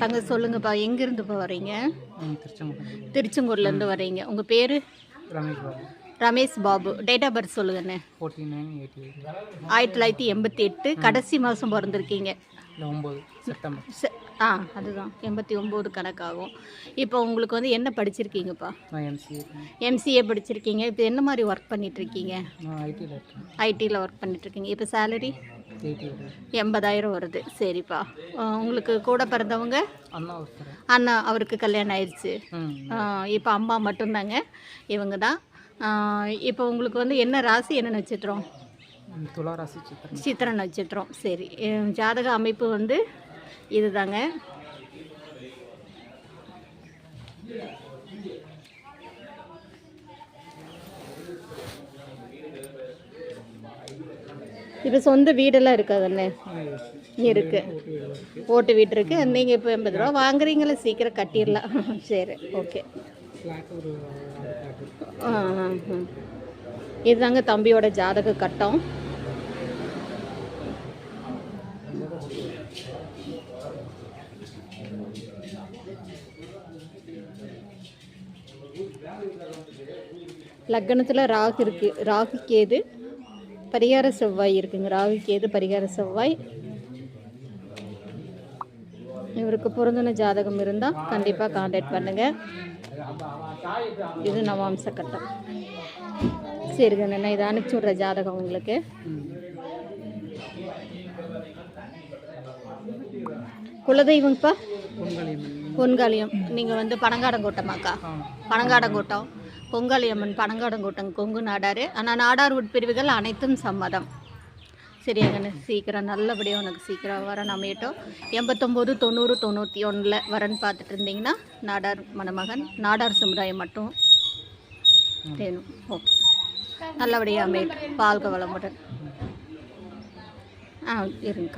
தங்க சொல்லுங்கப்பா, எங்கேருந்துப்பா வரீங்க? திருச்செங்கோடு. திருச்செங்கோட்லேருந்து வரீங்க. உங்கள் பேர்? Ramesh Babu. Ramesh Babu. Date of birth சொல்லுங்கண்ணே. 4988. 1988. கடைசி மாதம் பிறந்திருக்கீங்க. இல்லை 9 செப்டம்பர். அதுதான் 89 கணக்காகும். இப்போ உங்களுக்கு வந்து என்ன படிச்சிருக்கீங்கப்பா? நான் எம்சிஏ. எம்சிஏ படிச்சிருக்கீங்க. இப்போ என்ன மாதிரி ஒர்க் பண்ணிகிட்ருக்கீங்க? நான் ஐடியில் இருக்கேன். ஐடியில் ஒர்க் பண்ணிகிட்ருக்கீங்க. இப்போ சேலரி 80,000. வருது. சரிப்பா. உங்களுக்கு கூட பிறந்தவங்க? அண்ணா ஒருத்தர். அண்ணா அவருக்கு கல்யாணம் ஆயிடுச்சு. இப்போ அம்மா மட்டும்தாங்க. இவங்க தான். இப்போ உங்களுக்கு வந்து என்ன ராசி, என்ன நட்சத்திரம்? துலா ராசி, சித்திர நட்சத்திரம். சரி, ஜாதக அமைப்பு வந்து இதுதாங்க. இப்போ சொந்த வீடெல்லாம் இருக்காதுண்ணே? இருக்கு. ஓட்டு வீடு இருக்கு. நீங்கள் இப்போ 80 ரூபா வாங்குறீங்களா? சீக்கிரம் கட்டிடலாம். சரி, ஓகே. இதுதாங்க தம்பியோட ஜாதக கட்டம். லக்னத்தில் ராகு இருக்குது. ராகு கேது பரிகார செவ்வாய் இருக்குங்க. ராகு கேது பரிகார செவ்வாய். இவருக்கு பொருந்தின ஜாதகம் இருந்தால் கண்டிப்பாக கான்டாக்ட் பண்ணுங்கள். இது நவாம்ச கட்டம். சரிங்க, நான் இதை அனுப்பிச்சி விட்ற ஜாதகம் உங்களுக்கு. குலதெய்வங்கப்பா? பொன்காளியம். நீங்கள் வந்து பனங்காடங்கோட்டமாக்கா? பனங்காடங்கோட்டம். பொங்காளியம்மன் பனங்காடங்கோட்டம் கொங்கு நாடார். ஆனால் நாடார் உட்பிரிவுகள் அனைத்தும் சம்மதம். சரியாங்கண்ணே, சீக்கிரம் நல்லபடியாக உனக்கு சீக்கிரம் வரன் அமையட்டும். 89 90 91 வரன் பார்த்துட்டு இருந்தீங்கன்னா நாடார் மணமகன், நாடார் சமுதாயம் மட்டும் வேணும். ஓகே, நல்லபடியாக அமையட்டும். வாழ்க வளமுடன். இருங்க.